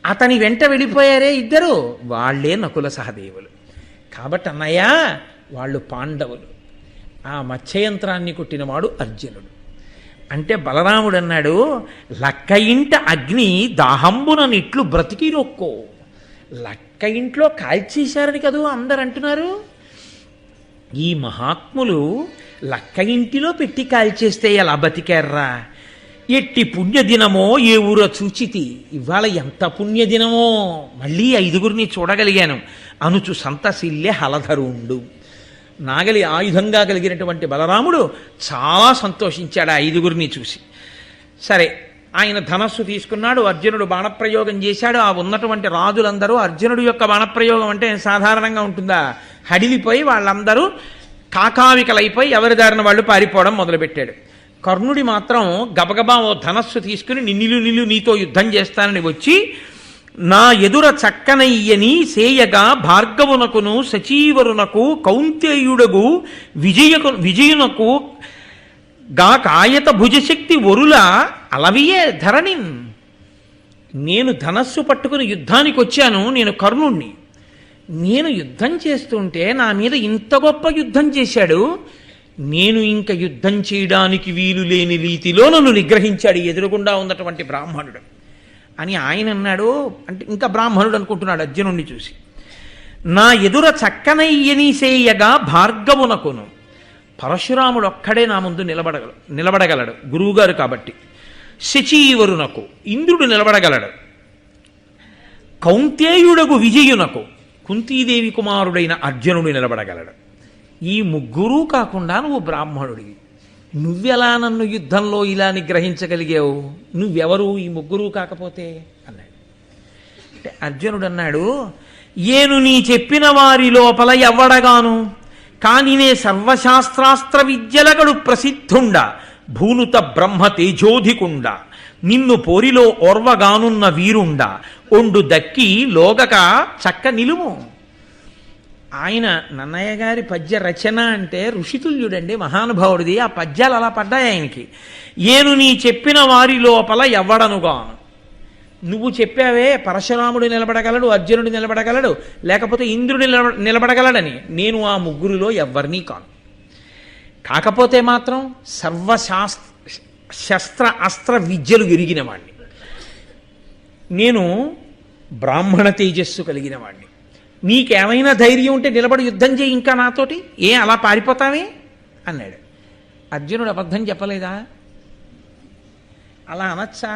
అతని వెంట వెళ్ళిపోయారే ఇద్దరు, వాళ్లే నకుల సహదేవులు. కాబట్టి అన్నయ్య, వాళ్ళు పాండవులు. ఆ మత్స్యయంత్రాన్ని కొట్టినవాడు అర్జునుడు. అంటే బలరాముడు అన్నాడు, లక్క ఇంట అగ్ని దాహంబున నిట్లు బ్రతికి రొక్కో. లక్క ఇంట్లో కాల్చేశారని కదూ అందరు అంటున్నారు. ఈ మహాత్ములు లక్క ఇంటిలో పెట్టి కాల్చేస్తే ఎలా బతికారా? ఎట్టి పుణ్యదినమో ఏ ఊర చూచితి, ఇవాళ ఎంత పుణ్యదినమో, మళ్ళీ 5గురిని చూడగలిగాను అనుచు సంతసిల్లె హలధరుండు. నాగలి ఆయుధంగా కలిగినటువంటి బలరాముడు చాలా సంతోషించాడు ఆ 5గురిని చూసి. సరే, ఆయన ధనస్సు తీసుకున్నాడు, అర్జునుడు బాణప్రయోగం చేశాడు. ఆ ఉన్నటువంటి రాజులందరూ అర్జునుడు యొక్క బాణప్రయోగం అంటే సాధారణంగా ఉంటుందా, హడిలిపోయి వాళ్ళందరూ కాకావికలైపోయి ఎవరి దారిన వాళ్ళు పారిపోవడం మొదలుపెట్టాడు. కర్ణుడి మాత్రం గబగబా ఓ ధనస్సు తీసుకుని నిన్ను నీతో యుద్ధం చేస్తానని వచ్చి నా ఎదుర చక్కనయ్యని సేయగా భార్గవునకును సచీవరునకు కౌంతేయుడగు విజయునకు గా కాయత భుజశక్తి ఒరుల అలవియే ధరణిన్. నేను ధనస్సు పట్టుకుని యుద్ధానికి వచ్చాను, నేను కర్ణుణ్ణి. నేను యుద్ధం చేస్తుంటే నా మీద ఇంత గొప్ప యుద్ధం చేశాడు, నేను ఇంక యుద్ధం చేయడానికి వీలు లేని రీతిలో నన్ను నిగ్రహించాడు ఎదురుగుండా ఉన్నటువంటి బ్రాహ్మణుడు అని ఆయన అన్నాడు. అంటే ఇంకా బ్రాహ్మణుడు అనుకుంటున్నాడు అర్జునుడిని చూసి. నా ఎదుర చక్కనయ్యని సేయగా భార్గవునకును, పరశురాముడు ఒక్కడే నా ముందు నిలబడగలడు గురువుగారు కాబట్టి. శచీవరునకు, ఇంద్రుడు నిలబడగలడు. కౌంతేయుడగు విజయునకు, కుంతీదేవి కుమారుడైన అర్జునుడు నిలబడగలడు. ఈ ముగ్గురూ కాకుండా నువ్వు బ్రాహ్మణుడివి, నువ్వెలా నన్ను యుద్ధంలో ఇలా నిగ్రహించగలిగావు? నువ్వెవరు ఈ ముగ్గురూ కాకపోతే అన్నాడు. అంటే అర్జునుడు అన్నాడు, ఏను నీ చెప్పిన వారి లోపల ఎవ్వడగాను, కాని నే సర్వశాస్త్రాస్త్ర విద్యలగడు ప్రసిద్ధుండ, భూనుత బ్రహ్మ తేజోధికుండ, నిన్ను పోరిలో ఓర్వగానున్న వీరుండ, ఒండు దక్కి లోగక చక్క నిలుము. ఆయన నన్నయ్య గారి పద్య రచన అంటే ఋషితుల్యుడండి, మహానుభావుడిది. ఆ పద్యాలు అలా పడ్డాయి ఆయనకి. ఏను నీ చెప్పిన వారి లోపల ఎవ్వడనుగాను, నువ్వు చెప్పావే పరశురాముడు నిలబడగలడు, అర్జునుడు నిలబడగలడు, లేకపోతే ఇంద్రుడు నిలబడగలడని, నేను ఆ ముగ్గురిలో ఎవ్వరినీ కాను. కాకపోతే మాత్రం శస్త్ర అస్త్ర విద్యలు ఎరిగిన వాణ్ణి, నేను బ్రాహ్మణ తేజస్సు కలిగిన వాణ్ణి. నీకేమైనా ధైర్యం ఉంటే నిలబడి యుద్ధం చేయి ఇంకా నాతోటి, అలా పారిపోతావే అన్నాడు. అర్జునుడు అబద్ధం చెప్పలేదా? అలా అనొచ్చా?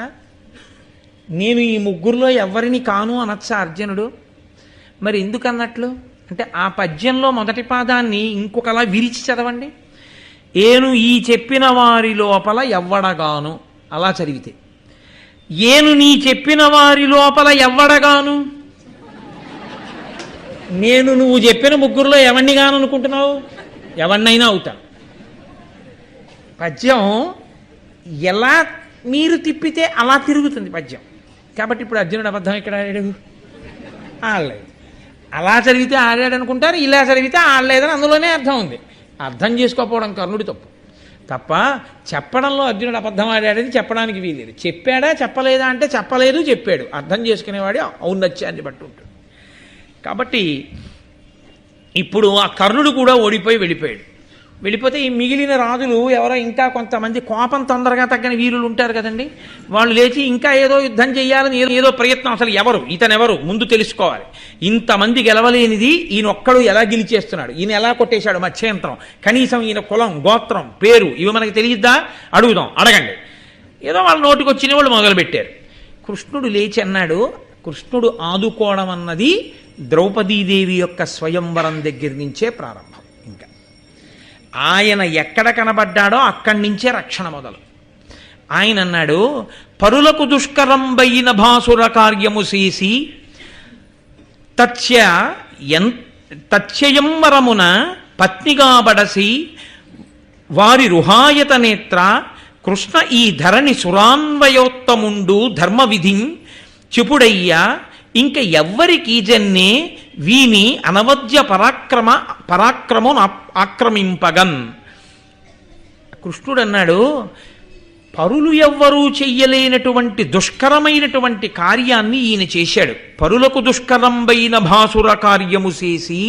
నేను ఈ ముగ్గురులో ఎవరిని కాను అనొచ్చా అర్జునుడు? మరి ఎందుకు అన్నట్లు అంటే ఆ పద్యంలో మొదటి పాదాన్ని ఇంకొకలా విరిచి చదవండి. ఏను ఈ చెప్పిన వారి లోపల ఎవ్వడగాను, అలా చదివితే ఏను నీ చెప్పిన వారి లోపల ఎవ్వడగాను, నేను నువ్వు చెప్పిన ముగ్గురులో ఎవరిని గాను అనుకుంటున్నావు? ఎవరినైనా అవుతాను. పద్యం ఎలా మీరు తిప్పితే అలా తిరుగుతుంది పద్యం. కాబట్టి ఇప్పుడు అర్జునుడు అబద్ధం ఎక్కడ ఆడాడు? ఆడలేదు. అలా చదివితే ఆడాడు అనుకుంటారు, ఇలా చదివితే ఆడలేదని అందులోనే అర్థం ఉంది. అర్థం చేసుకోకపోవడం కర్ణుడి తప్ప చెప్పడంలో అర్జునుడు అబద్ధం ఆడాడని చెప్పడానికి వీలేదు. చెప్పాడా చెప్పలేదా అంటే చెప్పలేదు, చెప్పాడు. అర్థం చేసుకునేవాడు ఔన్నత్యాన్ని బట్టి ఉంటుంది. కాబట్టి ఇప్పుడు ఆ కర్ణుడు కూడా వెళ్ళిపోతే ఈ మిగిలిన రాజులు ఎవరో ఇంకా కొంతమంది కోపం తొందరగా తగ్గని వీరులు ఉంటారు కదండి, వాళ్ళు లేచి ఇంకా ఏదో యుద్ధం చేయాలని ఏదో ప్రయత్నం. అసలు ఇతనెవరు ముందు తెలుసుకోవాలి. ఇంతమంది గెలవలేనిది ఈయన ఒక్కడు ఎలా గెలిచేస్తున్నాడు, ఈయన ఎలా కొట్టేశాడు మత్స్యంత్రం, కనీసం ఈయన కులం గోత్రం పేరు ఇవి మనకి తెలియద్దా? అడగండి. ఏదో వాళ్ళ నోటికి వచ్చిన వాళ్ళు మొదలుపెట్టారు. కృష్ణుడు లేచి అన్నాడు. కృష్ణుడు ఆదుకోవడం అన్నది ద్రౌపదీదేవి యొక్క స్వయంవరం దగ్గర నుంచే ప్రారంభం. ఇంకా ఆయన ఎక్కడ కనబడ్డాడో అక్కడి నుంచే రక్షణ మొదలు. ఆయన అన్నాడు, పరులకు దుష్కరంబైన భాసుర కార్యము చేసి తత్స్వయంవరమున పత్నిగా బడసి వారి రుహాయత నేత్ర కృష్ణ ఈ ధరణి సురాన్వయోత్తముండు ధర్మవిధిం చెపుడయ్యా ఇంక ఎవ్వరికి జన్నే వీని అనవద్య పరాక్రమం ఆక్రమింపగన్. కృష్ణుడు అన్నాడు, పరులు ఎవ్వరూ చెయ్యలేనటువంటి దుష్కరమైనటువంటి కార్యాన్ని ఈయన చేశాడు. పరులకు దుష్కరంబైన భాసుర కార్యము చేసి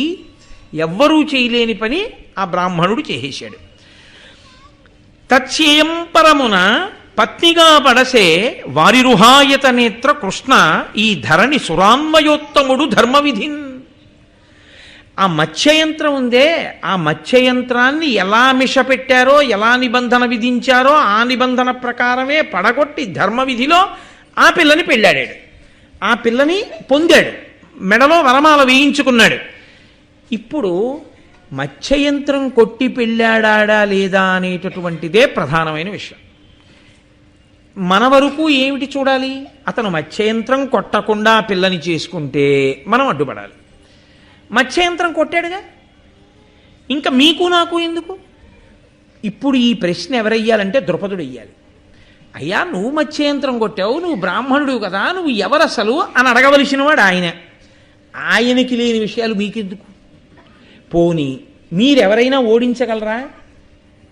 ఎవ్వరూ చేయలేని పని ఆ బ్రాహ్మణుడు చేసేశాడు. తత్స్వయం పరమున పత్నిగా పడసే వారి రుహాయత నేత్ర కృష్ణ ఈ ధరణి సురాన్వయోత్తముడు ధర్మవిధిన్. ఆ మత్స్యయంత్రం ఉందే, ఆ మత్స్యయంత్రాన్ని ఎలా మిషపెట్టారో, ఎలా నిబంధన విధించారో ఆ నిబంధన ప్రకారమే పడగొట్టి ధర్మవిధిలో ఆ పిల్లని పెళ్ళాడాడు. ఆ పిల్లని పొందాడు, మెడలో వరమాల వేయించుకున్నాడు. ఇప్పుడు మత్స్యయంత్రం కొట్టి పెళ్ళాడా లేదా అనేటటువంటిదే ప్రధానమైన విషయం. మన వరకు ఏమిటి చూడాలి? అతను మత్స్యయంత్రం కొట్టకుండా పిల్లని చేసుకుంటే మనం అడ్డుపడాలి. మత్స్యయంత్రం కొట్టాడుగా, ఇంకా మీకు నాకు ఎందుకు? ఇప్పుడు ఈ ప్రశ్న ఎవరయ్యాలంటే ద్రుపదుడు వెయ్యాలి. అయ్యా నువ్వు మత్స్యయంత్రం కొట్టావు, నువ్వు బ్రాహ్మణుడు కదా, నువ్వు ఎవరసలు అని అడగవలసిన వాడు ఆయన. ఆయనకి లేని విషయాలు మీకెందుకు? పోనీ మీరెవరైనా ఓడించగలరా?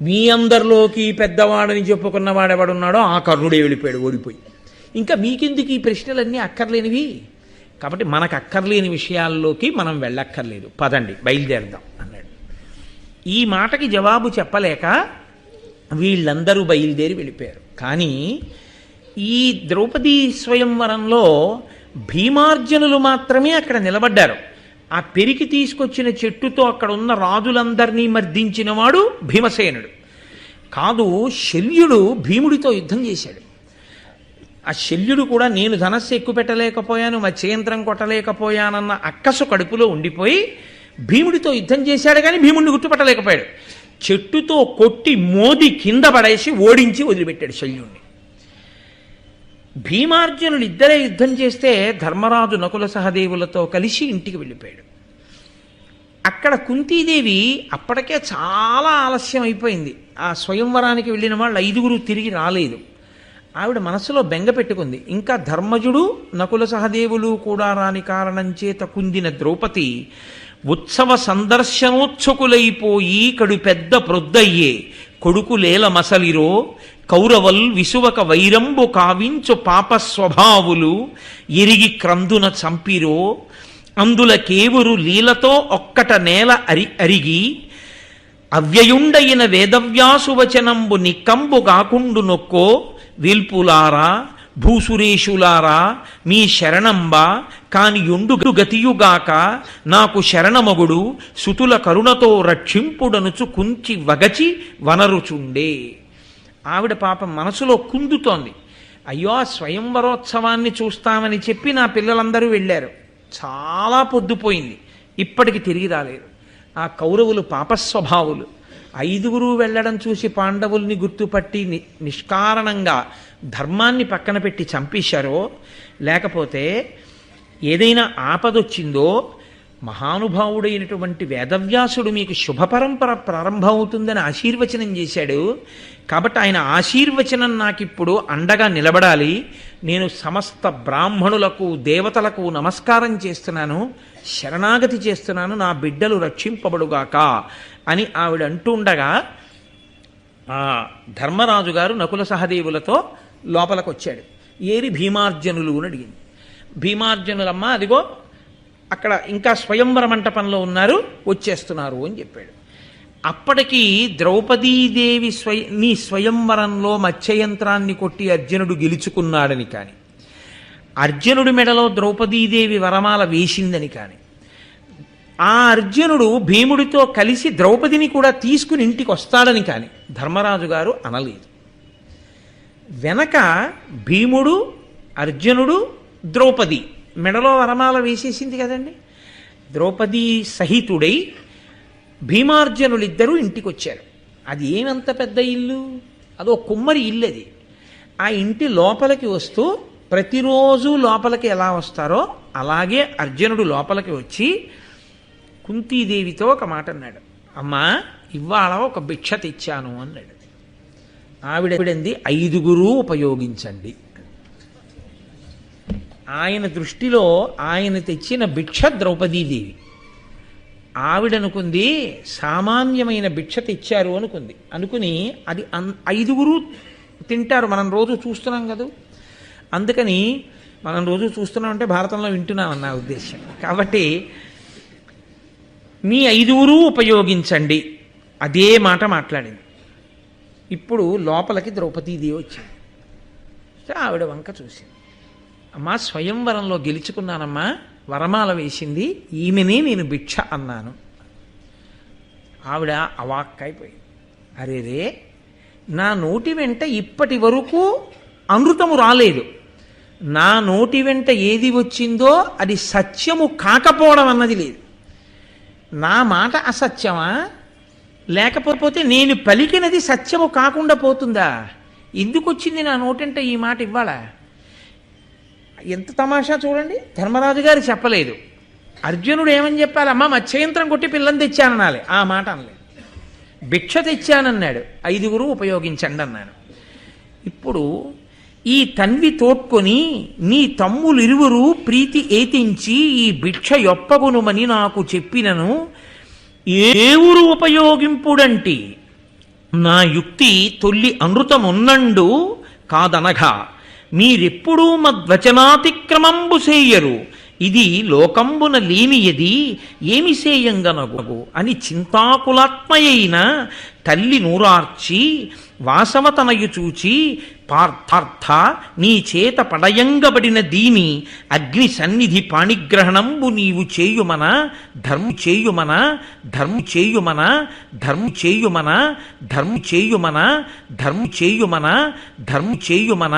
మీ అందరిలోకి పెద్దవాడని చెప్పుకున్నవాడెవడున్నాడో ఆ కర్ణుడే వెళ్ళిపోయాడు ఓడిపోయి. ఇంకా మీకెందుకు ఈ ప్రశ్నలన్నీ అక్కర్లేనివి? కాబట్టి మనకు అక్కర్లేని విషయాల్లోకి మనం వెళ్ళక్కర్లేదు, పదండి బయలుదేరదాం అన్నాడు. ఈ మాటకి జవాబు చెప్పలేక వీళ్ళందరూ బయలుదేరి వెళ్ళిపోయారు. కానీ ఈ ద్రౌపదీ స్వయంవరంలో భీమార్జునులు మాత్రమే అక్కడ నిలబడ్డారు. ఆ పెరికి తీసుకొచ్చిన చెట్టుతో అక్కడ ఉన్న రాజులందరినీ మర్దించినవాడు భీమసేనుడు కాదు. శల్యుడు భీముడితో యుద్ధం చేశాడు. ఆ శల్యుడు కూడా నేను ధనస్సు ఎక్కువ పెట్టలేకపోయాను, మత్స్యయంత్రం కొట్టలేకపోయానన్న అక్కసు కడుపులో ఉండిపోయి భీముడితో యుద్ధం చేశాడు, కానీ భీముడిని గుర్తుపట్టలేకపోయాడు. చెట్టుతో కొట్టి మోది కింద పడేసి ఓడించి వదిలిపెట్టాడు శల్యుణ్ణి. భీమార్జునులు ఇద్దరే యుద్ధం చేస్తే ధర్మరాజు నకుల సహదేవులతో కలిసి ఇంటికి వెళ్ళిపోయాడు. అక్కడ కుంతీదేవి అప్పటికే చాలా ఆలస్యం అయిపోయింది. ఆ స్వయంవరానికి వెళ్ళిన వాళ్ళు 5 తిరిగి రాలేదు. ఆవిడ మనసులో బెంగ పెట్టుకుంది. ఇంకా ధర్మజుడు నకుల సహదేవులు కూడా రాని కారణం చేత కుందిన ద్రౌపది ఉత్సవ సందర్శనోత్సుకులైపోయి కడు పెద్ద ప్రొద్దయ్యే కొడుకులేల మసలిరో కౌరవల్ విసువక వైరంబు కావించు పాప స్వభావులు ఎరిగి క్రందున చంపిరో అందుల కేవురు లీలతో ఒక్కట నేల అరిగి అవ్యయుండయిన వేదవ్యాసు వచనంబు నిక్కంబు గాకుండు నొక్కో వీల్పులారా భూసురేషులారా మీ శరణంబా కాని యొండు గతియుగాక నాకు శరణమగుడు సుతుల కరుణతో రక్షింపుడనుచు కుంచి వగచి వనరుచుండే. ఆవిడ పాపం మనసులో కుందుతోంది. అయ్యో స్వయంవరోత్సవాన్ని చూస్తామని చెప్పి నా పిల్లలందరూ వెళ్ళారు, చాలా పొద్దుపోయింది, ఇప్పటికి తిరిగి రాలేరు. ఆ కౌరవులు పాపస్వభావులు 5 వెళ్ళడం చూసి పాండవుల్ని గుర్తుపట్టి నిష్కారణంగా ధర్మాన్ని పక్కన పెట్టి చంపేశారో, లేకపోతే ఏదైనా ఆపదొచ్చిందో మహానుభావుడైనటువంటి వేదవ్యాసుడు మీకు శుభపరంపర ప్రారంభమవుతుందని ఆశీర్వచనం చేశాడు. కాబట్టి ఆయన ఆశీర్వచనం నాకిప్పుడు అండగా నిలబడాలి. నేను సమస్త బ్రాహ్మణులకు దేవతలకు నమస్కారం చేస్తున్నాను, శరణాగతి చేస్తున్నాను, నా బిడ్డలు రక్షింపబడుగాక అని ఆవిడ అంటుండగా ఆ ధర్మరాజు గారు నకుల సహదేవులతో లోపలికి వచ్చాడు. ఏరి భీమార్జనులు అని అడిగింది. భీమార్జనులమ్మ అదిగో అక్కడ ఇంకా స్వయంవర మంటపంలో ఉన్నారు, వచ్చేస్తున్నారు అని చెప్పాడు. అప్పటికి ద్రౌపదీదేవి నీ స్వయంవరంలో మత్స్యయంత్రాన్ని కొట్టి అర్జునుడు గెలుచుకున్నాడని కానీ, అర్జునుడి మెడలో ద్రౌపదీదేవి వరమాల వేసిందని కానీ, ఆ అర్జునుడు భీముడితో కలిసి ద్రౌపదిని కూడా తీసుకుని ఇంటికి వస్తాడని కానీ ధర్మరాజు గారు అనలేదు. వెనక భీముడు, అర్జునుడు, ద్రౌపది మెడలో వరమాల వేసేసింది కదండి. ద్రౌపది సహితుడై భీమార్జనులిద్దరూ ఇంటికి వచ్చారు. అది ఏమంత పెద్ద ఇల్లు, అదో కుమ్మరి ఇల్లు అది. ఆ ఇంటి లోపలికి వస్తూ ప్రతిరోజు లోపలికి ఎలా వస్తారో అలాగే అర్జునుడు లోపలికి వచ్చి కుంతీదేవితో ఒక మాట అన్నాడు. అమ్మా ఇవాళ ఒక భిక్ష తెచ్చాను అన్నాడు. ఆవిడంది 5 ఉపయోగించండి. ఆయన దృష్టిలో ఆయన తెచ్చిన భిక్ష ద్రౌపదీదేవి. ఆవిడనుకుంది సామాన్యమైన భిక్ష తెచ్చారు అనుకుంది. అనుకుని అది 5 తింటారు, మనం రోజు చూస్తున్నాం కదా. అందుకని మనం రోజు చూస్తున్నామంటే భారతంలో వింటున్నామన్న ఉద్దేశం. కాబట్టి మీ 5 ఉపయోగించండి అదే మాట మాట్లాడింది. ఇప్పుడు లోపలికి ద్రౌపదీదేవి వచ్చింది. ఆవిడ వంక చూసింది. అమ్మా స్వయంవరంలో గెలుచుకున్నానమ్మా, వరమాల వేసింది ఈమెనే, నేను భిక్ష అన్నాను. ఆవిడ అవాక్కైపోయింది. అరేరే, నా నోటి వెంట ఇప్పటి వరకు అమృతము రాలేదు, నా నోటి వెంట ఏది వచ్చిందో అది సత్యము కాకపోవడం అన్నది లేదు. నా మాట అసత్యమా, లేకపోతే నేను పలికినది సత్యము కాకుండా పోతుందా? ఎందుకు వచ్చింది నా నోటంటే ఈ మాట ఇవ్వాలా? ఎంత తమాషా చూడండి. ధర్మరాజు గారు చెప్పలేదు. అర్జునుడు ఏమని చెప్పాలి? అమ్మ మత్స్యయంత్రం కొట్టి పిల్లని తెచ్చాననాలి, ఆ మాట అనలేదు. భిక్ష తెచ్చానన్నాడు, 5 ఉపయోగించండి అన్నాను. ఇప్పుడు ఈ తన్వి తోడ్కొని నీ తమ్ములిరువురు ప్రీతి ఏతించి ఈ భిక్ష యొప్పగునుమని నాకు చెప్పినను ఏ ఊరు ఉపయోగింపుడంటి నా యుక్తి తొల్లి అనృతమున్నండు కాదనగా మీరెప్పుడూ మద్వచనాతిక్రమంబు సేయరు ఇది లోకంబున లేనియది ఏమి సేయంగనగు అని చింతాకులాత్మయైన తల్లి నూరార్చి వాసవతనయు చూచి పార్థార్థ నీ చేత పడయంగబడిన దీని అగ్ని సన్నిధి పాణిగ్రహణంబు నీవు చేయుమన ధర్ము చేయుమన ధర్ము చేయుమన ధర్ము చేయుమన ధర్ము చేయుమన ధర్ము చేయుమన ధర్ము చేయుమన